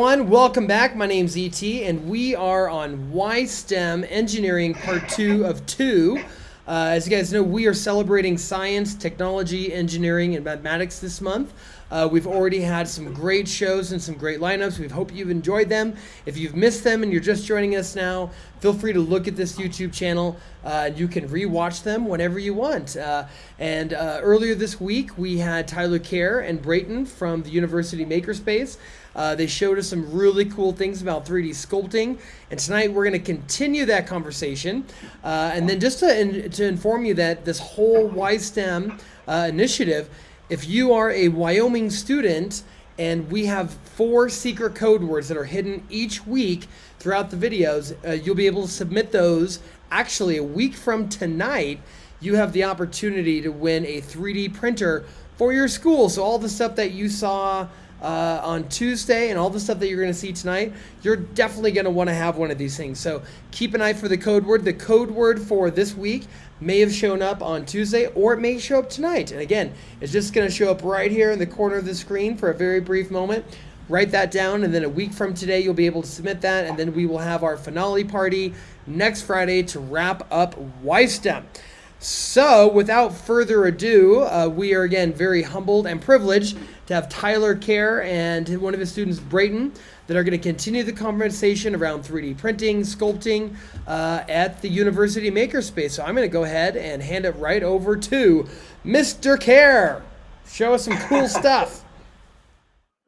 everyone, welcome back. My name's ET, and we are on WYSTEM Engineering Part 2 of 2. As you guys know, we are celebrating science, technology, engineering, and mathematics this month. We've already had some great shows and some great lineups. We hope you've enjoyed them. If you've missed them and you're just joining us now, feel free to look at this YouTube channel. You can rewatch them whenever you want. Earlier this week, we had Tyler Kerr and Brayton from the University Makerspace. They showed us some really cool things about 3D sculpting, and tonight we're going to continue that conversation. And then just to inform you that this whole WYSTEM initiative, if you are a Wyoming student, and we have 4 secret code words that are hidden each week throughout the videos, you'll be able to submit those. Actually, a week from tonight, you have the opportunity to win a 3D printer for your school. So all the stuff that you saw on Tuesday and all the stuff that you're going to see tonight, you're definitely going to want to have one of these things. So keep an eye for the code word. The code word for this week may have shown up on Tuesday, or it may show up tonight. And again, it's just going to show up right here in the corner of the screen for a very brief moment. Write that down, and then a week from today, you'll be able to submit that, and then we will have our finale party next Friday to wrap up WYSTEM. So, without further ado, we are again very humbled and privileged to have Tyler Kerr and one of his students, Brayton, that are going to continue the conversation around 3D printing, sculpting at the University Makerspace. So I'm going to go ahead and hand it right over to Mr. Kerr. Show us some cool stuff.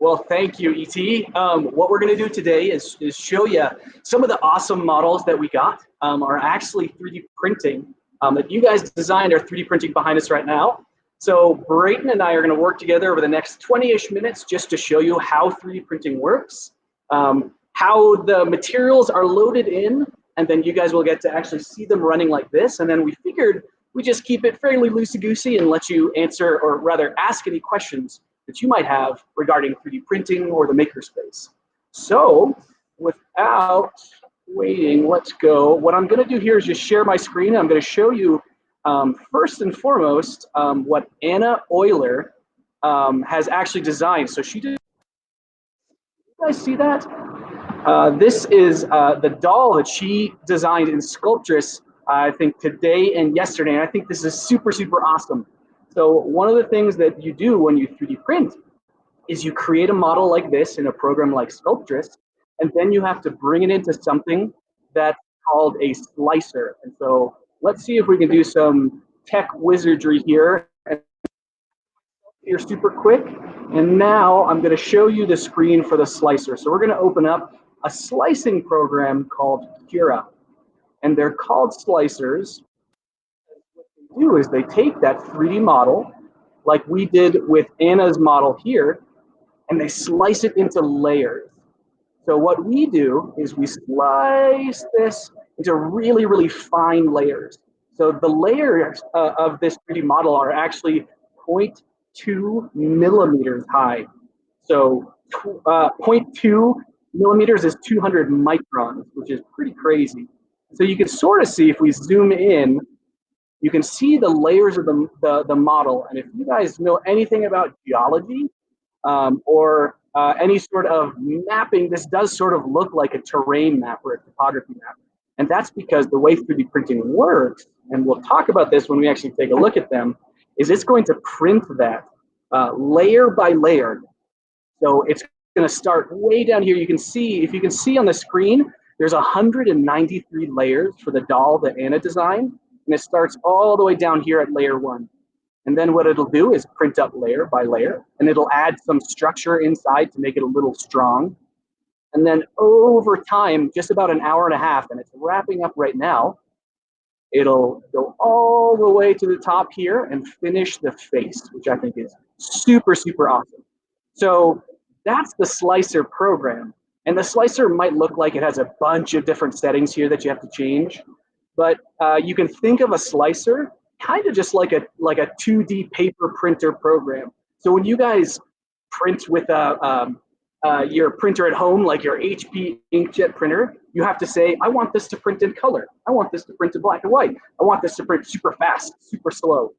Well, thank you, ET. What we're going to do today is show you some of the awesome models that we got are actually 3D printing. That you guys designed our 3D printing behind us right now. So Brayton and I are going to work together over the next 20-ish minutes just to show you how 3D printing works, how the materials are loaded in, and then you guys will get to actually see them running like this. And then we figured we just keep it fairly loosey-goosey and let you answer, or rather ask any questions that you might have regarding 3D printing or the makerspace. So without waiting, let's go. What I'm going to do here is just share my screen. I'm going to show you first and foremost what Anna Euler has actually designed. So she did. You guys see that? This is the doll that she designed in Sculptress, I think today and yesterday. And I think this is super, super awesome. So one of the things that you do when you 3D print is you create a model like this in a program like Sculptress, and then you have to bring it into something that's called a slicer. And so let's see if we can do some tech wizardry here. Here super quick. And now I'm going to show you the screen for the slicer. So we're going to open up a slicing program called Cura. And they're called slicers. What they do is they take that 3D model, like we did with Anna's model here, and they slice it into layers. So what we do is we slice this into really, really fine layers. So the layers of this 3D model are actually 0.2 millimeters high. So 0.2 millimeters is 200 microns, which is pretty crazy. So you can sort of see, if we zoom in, you can see the layers of the model. And if you guys know anything about geology or any sort of mapping, this does sort of look like a terrain map or a topography map. And that's because the way 3D printing works, and we'll talk about this when we actually take a look at them, is it's going to print that layer by layer. So it's going to start way down here. You can see, if you can see on the screen, there's 193 layers for the doll that Anna designed. And it starts all the way down here at layer 1. And then what it'll do is print up layer by layer, and it'll add some structure inside to make it a little strong. And then over time, just about an hour and a half, and it's wrapping up right now, it'll go all the way to the top here and finish the face, which I think is super, super awesome. So that's the slicer program. And the slicer might look like it has a bunch of different settings here that you have to change. But you can think of a slicer kind of just like a 2D paper printer program. So when you guys print with your printer at home, like your HP inkjet printer, you have to say, I want this to print in color. I want this to print in black and white. I want this to print super fast, super slow.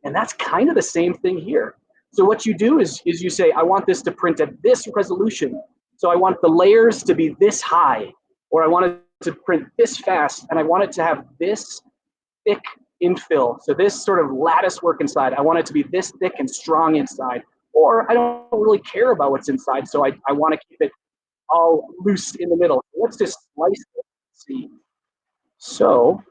And that's kind of the same thing here. So what you do is you say, I want this to print at this resolution. So I want the layers to be this high, or I want it to print this fast, and I want it to have this thick infill. So this sort of lattice work inside, I want it to be this thick and strong inside. Or I don't really care about what's inside, so I want to keep it all loose in the middle. Let's just slice it. See. So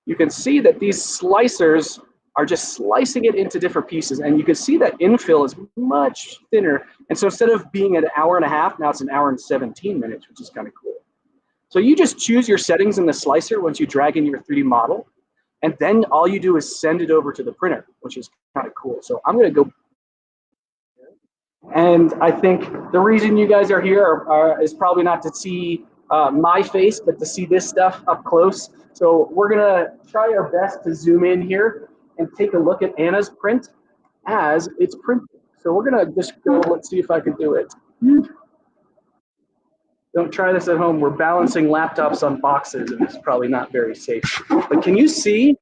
you can see that these slicers are just slicing it into different pieces, and you can see that infill is much thinner. And so instead of being an hour and a half, now it's an hour and 17 minutes, which is kind of cool. So you just choose your settings in the slicer once you drag in your 3D model, and then all you do is send it over to the printer, which is kind of cool. So I'm going to go. And I think the reason you guys are here is probably not to see my face, but to see this stuff up close. So we're gonna try our best to zoom in here and take a look at Anna's print as it's printed. So we're gonna just go, let's see if I can do it. Don't try this at home. We're balancing laptops on boxes and it's probably not very safe. But can you see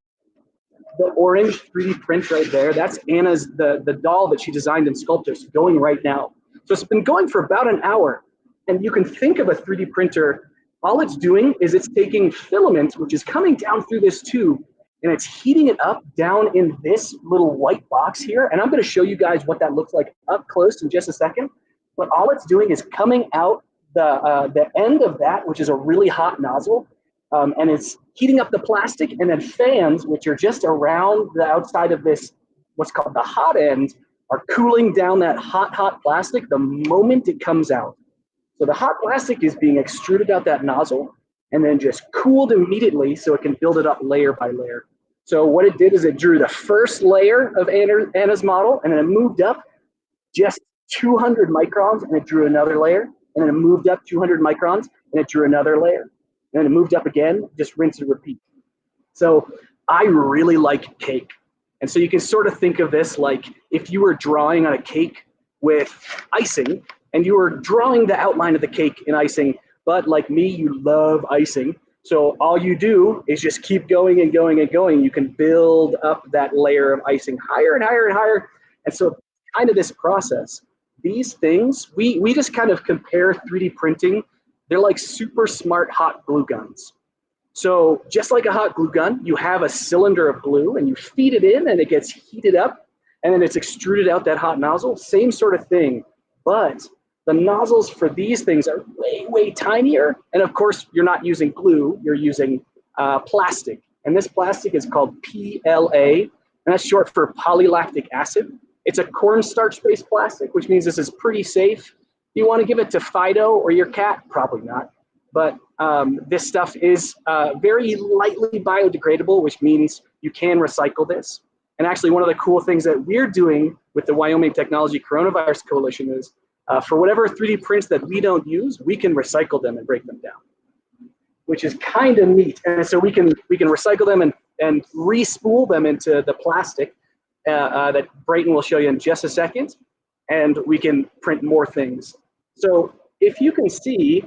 the orange 3D print right there? That's Anna's, the doll that she designed in Sculptors going right now. So it's been going for about an hour. And you can think of a 3D printer, all it's doing is it's taking filament, which is coming down through this tube, and it's heating it up down in this little white box here. And I'm gonna show you guys what that looks like up close in just a second. But all it's doing is coming out the end of that, which is a really hot nozzle, and it's heating up the plastic, and then fans, which are just around the outside of this, what's called the hot end, are cooling down that hot plastic the moment it comes out. So the hot plastic is being extruded out that nozzle and then just cooled immediately so it can build it up layer by layer. So what it did is it drew the first layer of Anna's model, and then it moved up just 200 microns, and it drew another layer, and then it moved up 200 microns, and it drew another layer, and then it moved up again, just rinse and repeat. So I really like cake. And so you can sort of think of this like if you were drawing on a cake with icing, and you were drawing the outline of the cake in icing, but like me, you love icing. So all you do is just keep going and going and going. You can build up that layer of icing higher and higher and higher. And so kind of this process, these things, we just kind of compare 3D printing. They're like super smart hot glue guns. So just like a hot glue gun, you have a cylinder of glue and you feed it in and it gets heated up and then it's extruded out that hot nozzle, same sort of thing. But the nozzles for these things are way, way tinier. And of course, you're not using glue, you're using plastic. And this plastic is called PLA, and that's short for polylactic acid. It's a cornstarch-based plastic, which means this is pretty safe. You want to give it to Fido or your cat? Probably not. But this stuff is very lightly biodegradable, which means you can recycle this. And actually, one of the cool things that we're doing with the Wyoming Technology Coronavirus Coalition is for whatever 3D prints that we don't use, we can recycle them and break them down, which is kind of neat. And so we can recycle them and re-spool them into the plastic that Brayton will show you in just a second, and we can print more things. So if you can see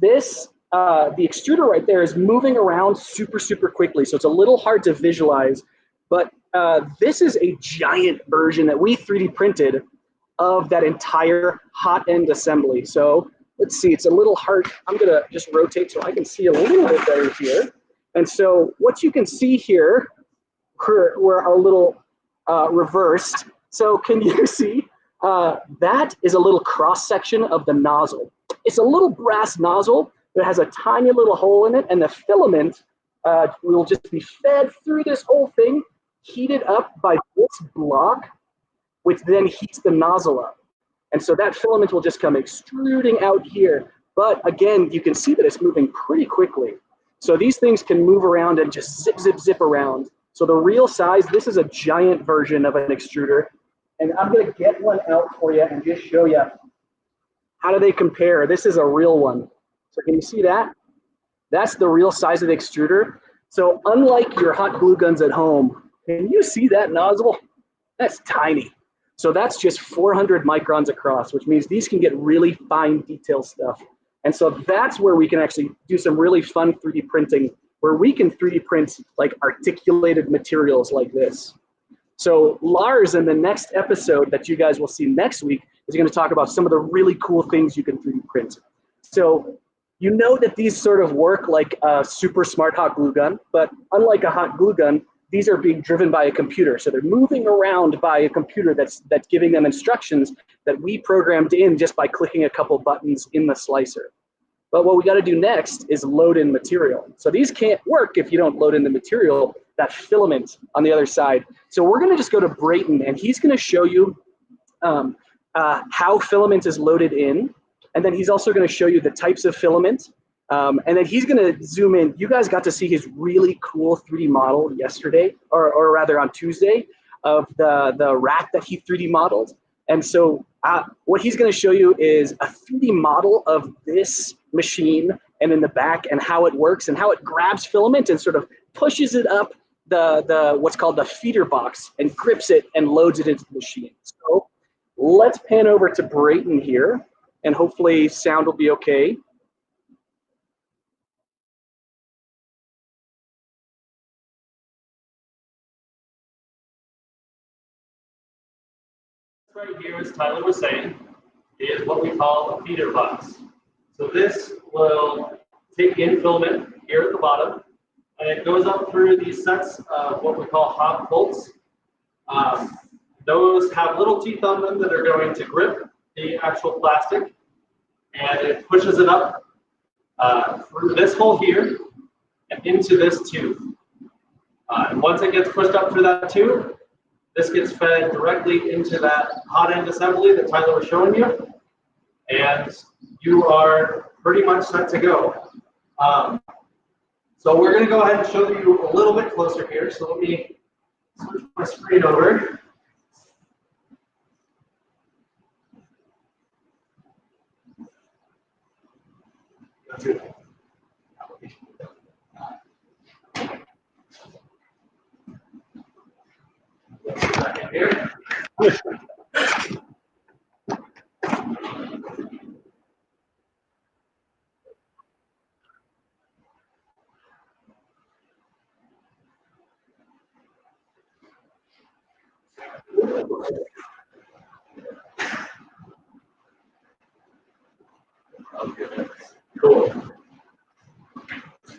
this, the extruder right there is moving around super, super quickly. So it's a little hard to visualize, but this is a giant version that we 3D printed of that entire hot end assembly. So let's see, it's a little hard. I'm gonna just rotate so I can see a little bit better here. And so what you can see here, we're a little reversed. So can you see, that is a little cross section of the nozzle. It's a little brass nozzle that has a tiny little hole in it, and the filament will just be fed through this whole thing, heated up by this block, which then heats the nozzle up. And so that filament will just come extruding out here. But again, you can see that it's moving pretty quickly. So these things can move around and just zip, zip, zip around. So the real size, this is a giant version of an extruder. And I'm gonna get one out for you and just show you how do they compare. This is a real one. So can you see that? That's the real size of the extruder. So unlike your hot glue guns at home, can you see that nozzle? That's tiny. So that's just 400 microns across, which means these can get really fine detail stuff. And so that's where we can actually do some really fun 3D printing, where we can 3D print like articulated materials like this. So Lars, in the next episode that you guys will see next week, is going to talk about some of the really cool things you can 3D print. So you know that these sort of work like a super smart hot glue gun, but unlike a hot glue gun, these are being driven by a computer. So they're moving around by a computer that's giving them instructions that we programmed in just by clicking a couple buttons in the slicer. But what we got to do next is load in material. So these can't work if you don't load in the material, that filament on the other side. So we're going to just go to Brayton, and he's going to show you how filament is loaded in. And then he's also going to show you the types of filament. And then he's going to zoom in. You guys got to see his really cool 3D model yesterday, or rather on Tuesday, of the rack that he 3D modeled. And so what he's going to show you is a 3D model of this machine and in the back and how it works and how it grabs filament and sort of pushes it up the what's called the feeder box and grips it and loads it into the machine. So let's pan over to Brayton here, and hopefully sound will be okay. Right here, as Tyler was saying, is what we call a feeder box. So this will take in filament here at the bottom, and it goes up through these sets of what we call hop bolts. Those have little teeth on them that are going to grip the actual plastic, and it pushes it up through this hole here and into this tube. And once it gets pushed up through that tube, this gets fed directly into that hot end assembly that Tyler was showing you, and you are pretty much set to go. So we're going to go ahead and show you a little bit closer here. So let me switch my screen over. Here. Okay. Cool.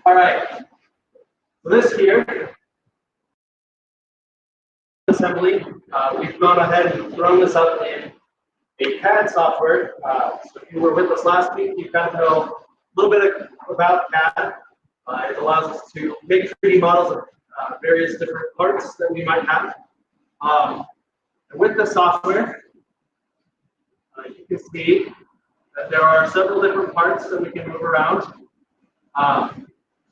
All right. So this here assembly, we've gone ahead and thrown this up in a CAD software. So if you were with us last week, you kind of know a little bit about CAD. It allows us to make 3D models of various different parts that we might have. And with the software, you can see that there are several different parts that we can move around.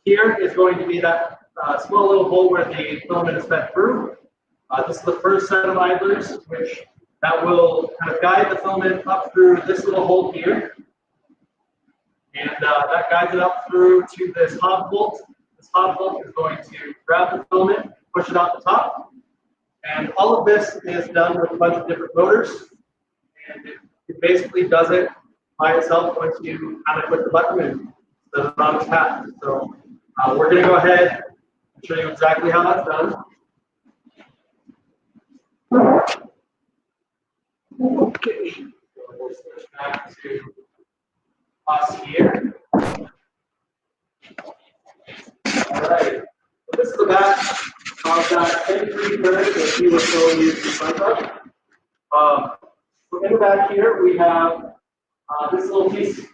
Here is going to be that small little hole where the filament is fed through. This is the first set of idlers, which that will kind of guide the filament up through this little hole here. And that guides it up through to this hop bolt. This hop bolt is going to grab the filament, push it out the top. And all of this is done with a bunch of different motors. And it basically does it by itself once you kind of click the button and does it on its path. So we're going to go ahead and show you exactly how that's done. Okay. So we'll switch back to us here. All right. So this is the back of that 3D printer that we were showing you in front of. So in the back here, we have this little piece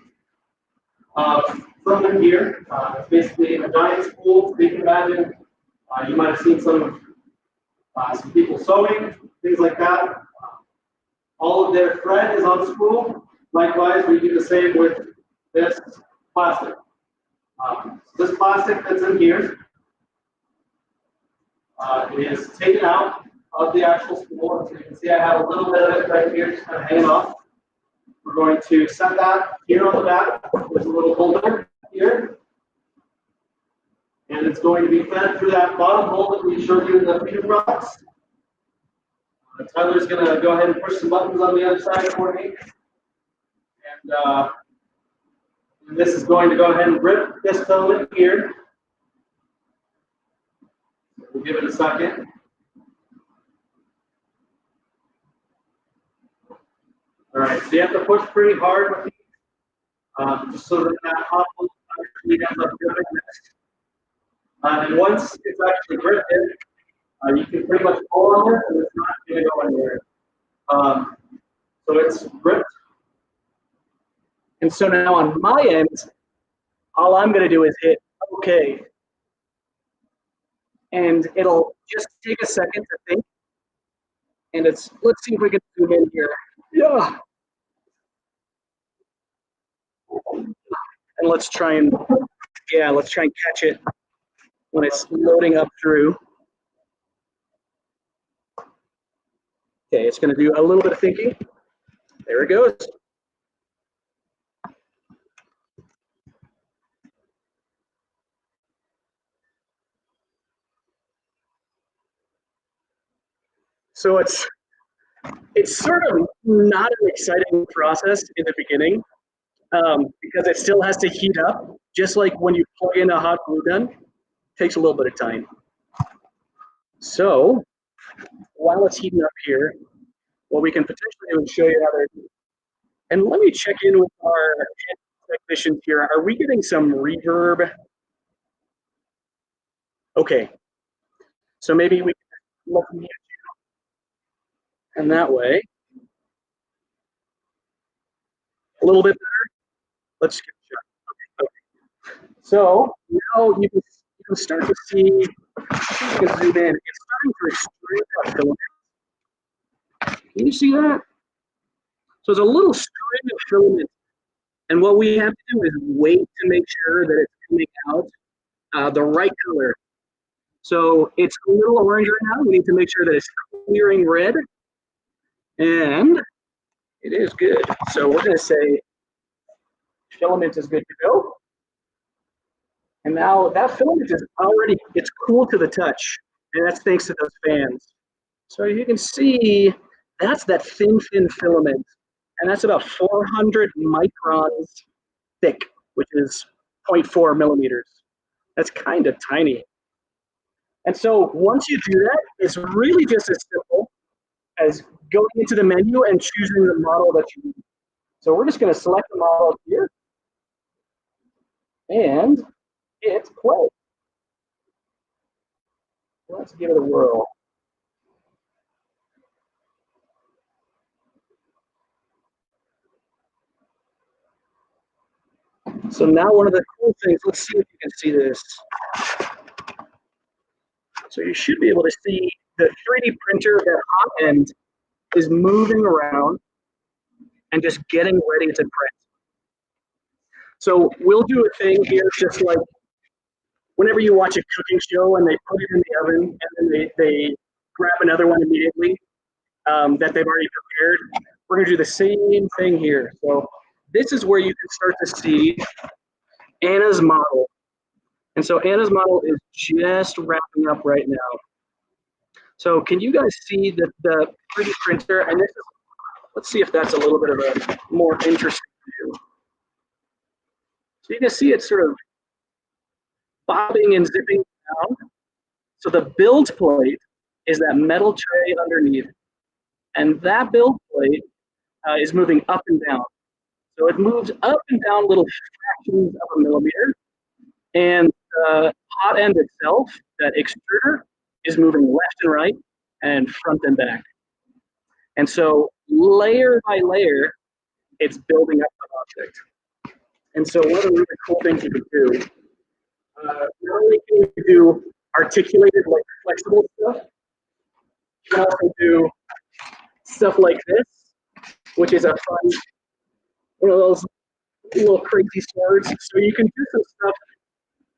of filament here. It's basically a giant spool. So you can imagine, you might have seen some people sewing, things like that. All of their thread is on spool. Likewise, we do the same with this plastic. So this plastic that's in here is taken out of the actual spool. So you can see I have a little bit of it right here just kind of hanging off. We're going to set that here on the back. There's a little holder here. And it's going to be fed through that bottom hole that we showed you in the feeder box. Tyler's going to go ahead and push some buttons on the other side for me. And this is going to go ahead and rip this filament here. We'll give it a second. All right, so you have to push pretty hard with these, just so that that hot glue actually ends up gripping this. And once it's actually gripped in, you can pretty much pull on it and it's not going to go anywhere. So it's gripped. And so now on my end, all I'm going to do is hit OK. And it'll just take a second to think. And let's see if we can zoom in here. Yeah. And let's try and catch it when it's loading up through. Okay, it's going to do a little bit of thinking. There it goes. So it's sort of not an exciting process in the beginning because it still has to heat up, just like when you plug in a hot glue gun. It takes a little bit of time. So while it's heating up here, what we can potentially do is show you how they're. And let me check in with our technicians here. Are we getting some reverb? Okay. So maybe we can look at you. And that way, a little bit better. Let's get a shot. Okay. So now you can start to see, you can zoom in. It's starting to extrude that filament. Can you see that? So it's a little string of filament. And what we have to do is wait to make sure that it's coming out the right color. So it's a little orange right now. We need to make sure that it's clearing red. And it is good. So we're going to say filament is good to go. And now that filament is already, it's cool to the touch. And that's thanks to those fans. So you can see that's that thin filament. And that's about 400 microns thick, which is 0.4 millimeters. That's kind of tiny. And so once you do that, it's really just as simple as going into the menu and choosing the model that you need. So we're just going to select the model here and hit play. Let's give it a whirl. So now one of the cool things, let's see if you can see this. So you should be able to see the 3D printer at hot end is moving around and just getting ready to print. So we'll do a thing here just like whenever you watch a cooking show and they put it in the oven and then they grab another one immediately that they've already prepared. We're going to do the same thing here. So this is where you can start to see Anna's model. And so Anna's model is just wrapping up right now. So can you guys see the 3D printer? And this is, let's see if that's a little bit of a more interesting view. So you can see it sort of bobbing and zipping down. So the build plate is that metal tray underneath. And that build plate is moving up and down. So it moves up and down little fractions of a millimeter. And the hot end itself, that extruder, is moving left and right and front and back. And so layer by layer, it's building up the object. And so one of the really cool things you can do, not only can you do articulated, like flexible stuff, you can also do stuff like this, which is a fun, one of those little crazy swords. So you can do some stuff,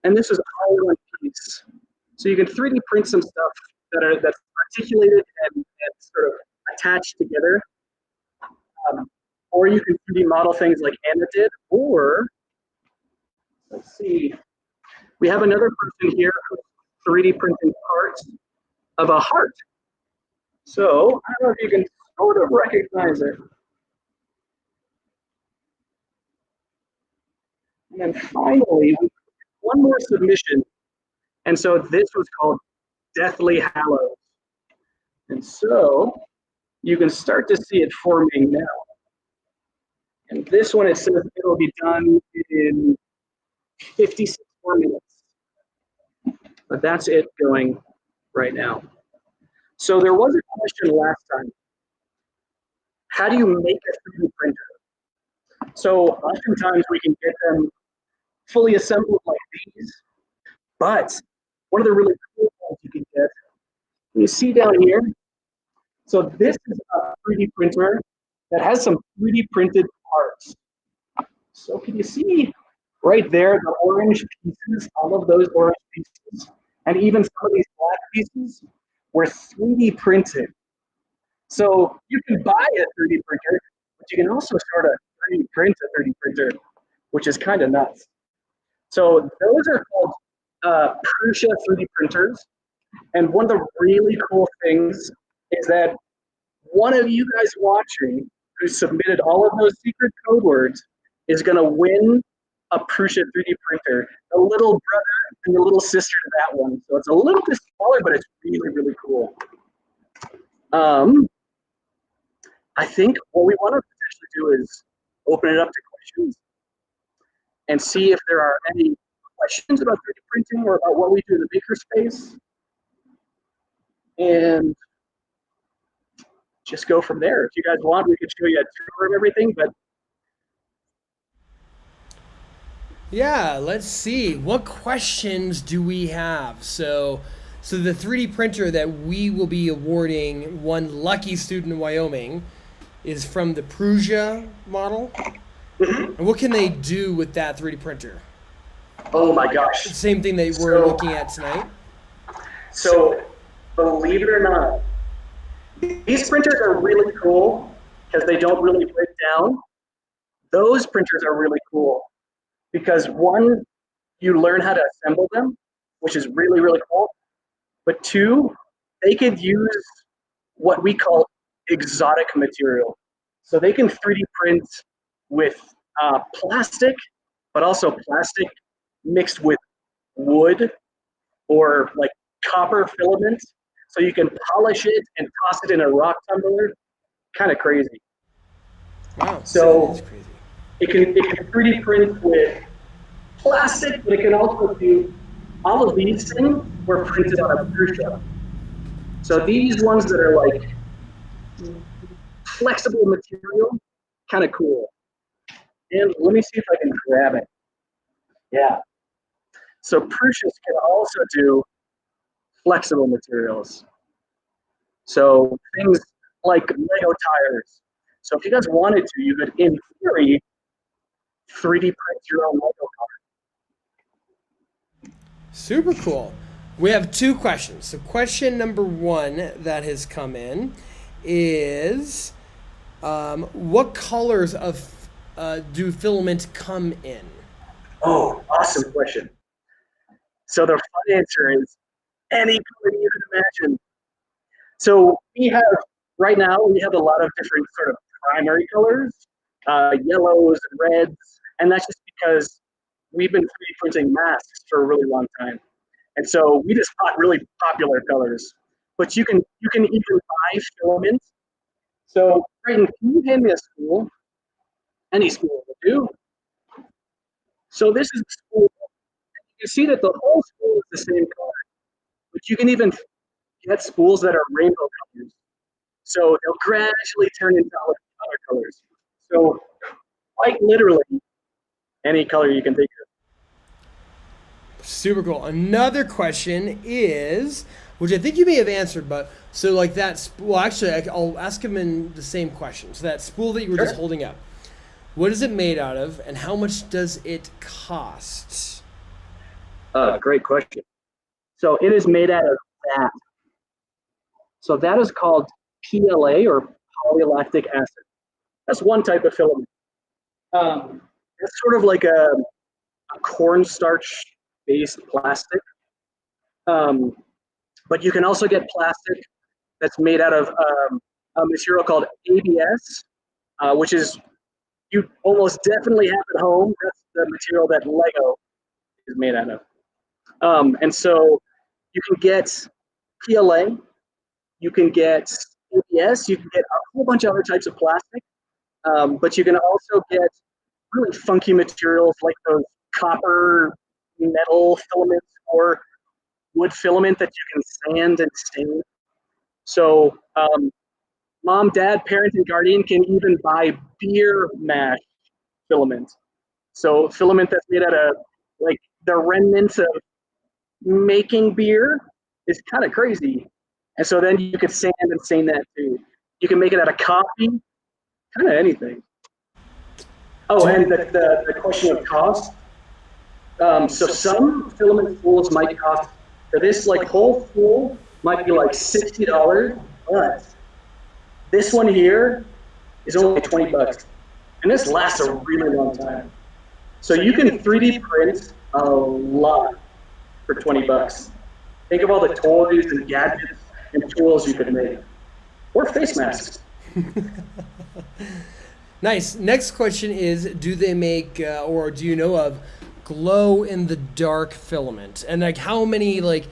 and this is all in one piece. So you can 3D print some stuff that's articulated and sort of attached together. Or you can 3D model things like Anna did, or let's see, we have another person here who's 3D printing parts of a heart. So I don't know if you can sort of recognize it. And then finally, one more submission. And so this was called Deathly Hallows. And so you can start to see it forming now. And this one, it says it'll be done in 56 more minutes. But that's it going right now. So there was a question last time. How do you make a 3D printer? So oftentimes we can get them fully assembled like these, but one of the really cool ones you can get, you see down here, so this is a 3D printer that has some 3D printed parts. So can you see right there, the orange pieces, all of those orange pieces, and even some of these black pieces were 3D printed. So you can buy a 3D printer, but you can also sort of 3D print a 3D printer, which is kind of nuts. So those are called Prusa 3D printers. And one of the really cool things is that one of you guys watching who submitted all of those secret code words is going to win a Prusa 3D printer, the little brother and the little sister to that one. So it's a little bit smaller, but it's really, really cool. I think what we want to potentially do is open it up to questions and see if there are any questions about 3D printing or about what we do in the makerspace. And just go from there. If you guys want, we could show you a tour of everything, but Yeah, let's see. What questions do we have? So the 3D printer that we will be awarding one lucky student in Wyoming is from the Prusa model. And what can they do with that 3D printer? oh my gosh. Same thing that we're looking at tonight. So believe it or not, these printers are really cool because they don't really break down. Those printers are really cool because one, you learn how to assemble them, which is really, really cool. But two, they could use what we call exotic material. So they can 3D print with plastic, but also plastic mixed with wood or like copper filament. So you can polish it and toss it in a rock tumbler. Kind of crazy. Wow, So that is crazy. it can 3D print with plastic, but it can also do all of these things were printed on a Prusa. So these ones that are like flexible material, kind of cool. And let me see if I can grab it. Yeah. So Prusas can also do flexible materials. So things like Lego tires. So if you guys wanted to, you could, in theory, 3D print your own Lego car. Super cool. We have two questions. So question number one that has come in is, what colors of do filament come in? Oh, awesome question. So the fun answer is any color you can imagine. So we have, right now, we have a lot of different sort of primary colors, yellows and reds, and that's just because we've been 3D printing masks for a really long time. And so we just bought really popular colors. But you can even buy filament. So Brayden, can you hand me a spool? Any spool will do. So this is the spool. You can see that the whole spool is the same color. But you can even get spools that are rainbow colors. So they'll gradually turn into other colors. So quite literally, any color you can think of. Super cool. Another question is, which I think you may have answered, but so like that. Well, actually, I'll ask him in the same question. So that spool that you were just holding up, what is it made out of, and how much does it cost? Great question. So it is made out of that. So that is called PLA or polylactic acid. That's one type of filament. It's sort of like a cornstarch based plastic. But you can also get plastic that's made out of a material called ABS, which is you almost definitely have at home. That's the material that Lego is made out of. And so you can get PLA, you can get ABS, you can get a whole bunch of other types of plastic. But you can also get really funky materials like those copper metal filaments or wood filament that you can sand and stain. So mom, dad, parent, and guardian can even buy beer mash filament. So filament that's made out of like the remnants of making beer is kind of crazy. And so then you could sand and stain that too. You can make it out of coffee, kind of anything. Oh, and the question of cost. So some filament spools might cost, for this like whole spool might be like $60, but this one here is only 20 bucks. And this lasts a really long time. So you can 3D print a lot for 20 bucks. Think of all the toys and gadgets and tools you could make. Or face masks. Nice. Next question is, do they make or do you know of glow in the dark filament? And like how many, like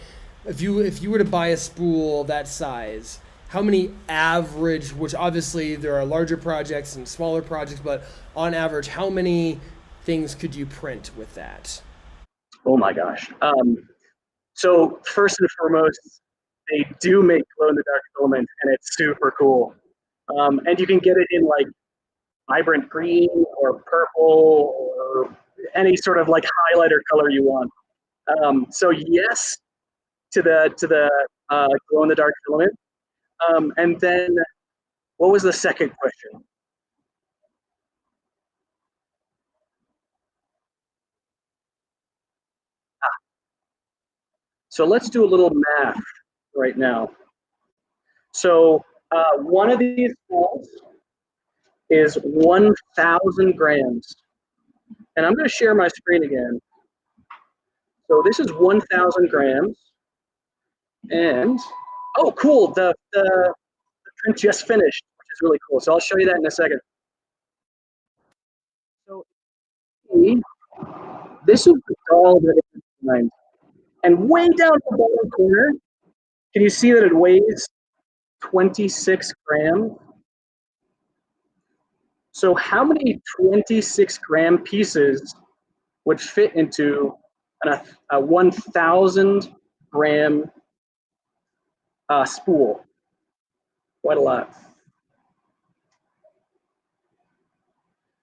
if you were to buy a spool that size, how many average, which obviously there are larger projects and smaller projects, but on average, how many things could you print with that? Oh my gosh. So first and foremost, they do make glow in the dark filament and it's super cool. And you can get it in like vibrant green or purple or any sort of like highlighter color you want. So yes to the glow in the dark filament. And then what was the second question? So let's do a little math right now. So one of these balls is 1,000 grams. And I'm going to share my screen again. So this is 1,000 grams. And, oh, cool, the print just finished, which is really cool. So I'll show you that in a second. So this is the doll that is designed. And way down in the bottom corner, can you see that it weighs 26 grams? So how many 26-gram pieces would fit into a 1,000 gram spool? Quite a lot.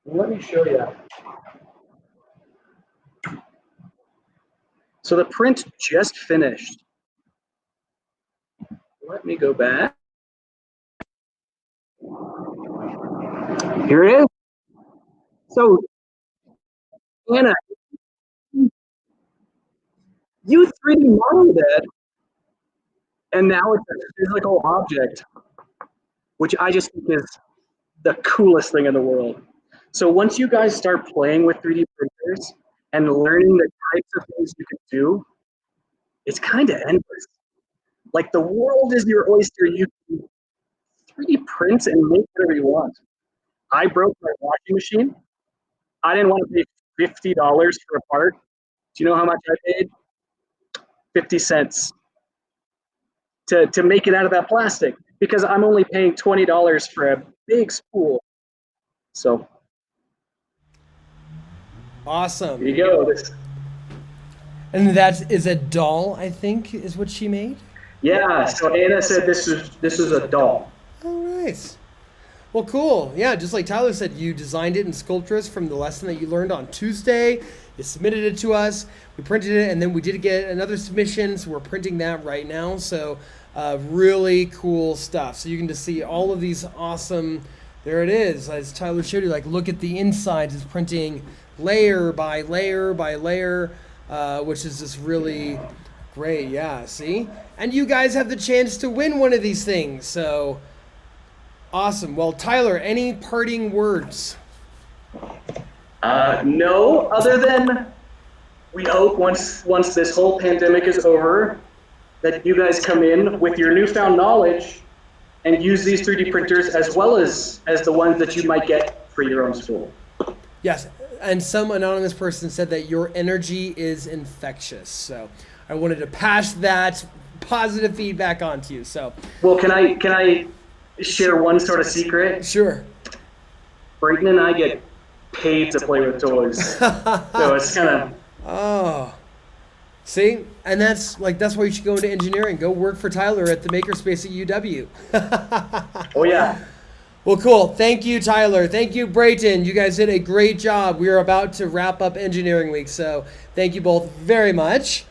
Let me show you. So the print just finished. Let me go back. Here it is. So, Anna, you 3D modeled it, and now it's a physical object, which I just think is the coolest thing in the world. So once you guys start playing with 3D printers and learning the types of things you can do, it's kind of endless. Like the world is your oyster. You can 3D print and make whatever you want. I broke my washing machine. I didn't want to pay $50 for a part. Do you know how much I paid? 50 cents to make it out of that plastic because I'm only paying $20 for a big spool. So Awesome. here you go. And that is a doll, I think, is what she made. Yeah. So Anna said this is a doll. Oh, nice. Well, cool. Yeah, just like Tyler said, you designed it in Sculptress from the lesson that you learned on Tuesday. You submitted it to us. We printed it, and then we did get another submission, so we're printing that right now. So really cool stuff. So you can just see all of these awesome, there it is, as Tyler showed you, like look at the insides. It's printing layer by layer by layer, which is just really great. Yeah, see? And you guys have the chance to win one of these things. So awesome. Well, Tyler, any parting words? No, other than we hope once this whole pandemic is over, that you guys come in with your newfound knowledge and use these 3D printers as well as the ones that you might get for your own school. Yes, and some anonymous person said that your energy is infectious. So I wanted to pass that positive feedback on to you. So, well, can I share one sort of secret? Sure. Brayton and I get paid to play with toys. So it's kind of... Oh. See? And that's why you should go into engineering. Go work for Tyler at the Makerspace at UW. Oh, yeah. Well, cool. Thank you, Tyler. Thank you, Brayton. You guys did a great job. We are about to wrap up Engineering Week, so thank you both very much.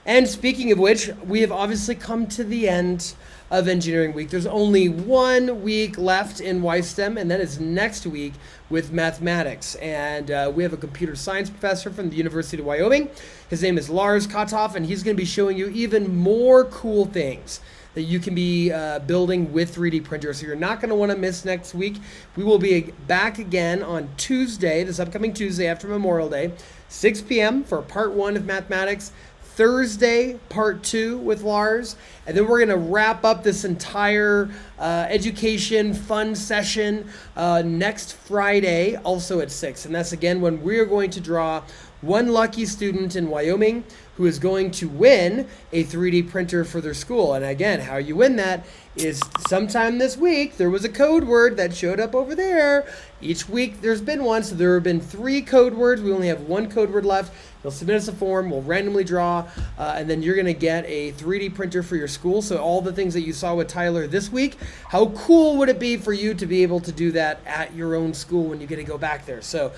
And speaking of which, we have obviously come to the end of Engineering Week. There's only 1 week left in WYSTEM, and that is next week with mathematics. And we have a computer science professor from the University of Wyoming. His name is Lars Kotov, and he's going to be showing you even more cool things that you can be building with 3D printers. So you're not going to want to miss next week. We will be back again on Tuesday, this upcoming Tuesday after Memorial Day, 6 p.m. for part 1 of mathematics. Thursday, part 2 with Lars, and then we're going to wrap up this entire education fun session next Friday, also at 6. And that's again when we're going to draw one lucky student in Wyoming who is going to win a 3D printer for their school. And again, how you win that is sometime this week, there was a code word that showed up over there. Each week there's been one, so there have been 3 code words. We only have 1 code word left. You'll submit us a form, we'll randomly draw, and then you're gonna get a 3D printer for your school. So all the things that you saw with Tyler this week, how cool would it be for you to be able to do that at your own school when you get to go back there? So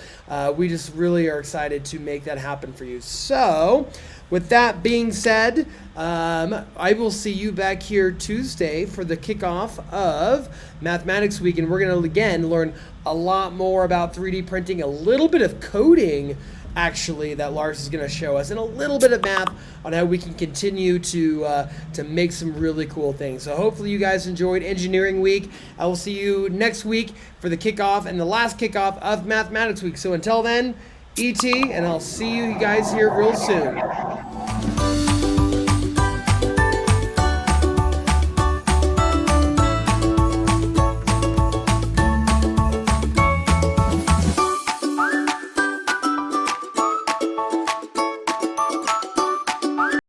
we just really are excited to make that happen for you. So with that being said, I will see you back here Tuesday for the kickoff of Mathematics Week, and we're gonna again learn a lot more about 3D printing, a little bit of coding actually that Lars is going to show us, and a little bit of math on how we can continue to make some really cool things. So hopefully you guys enjoyed Engineering Week. I will see you next week for the kickoff and the last kickoff of Mathematics Week. So until then, ET, and I'll see you guys here real soon.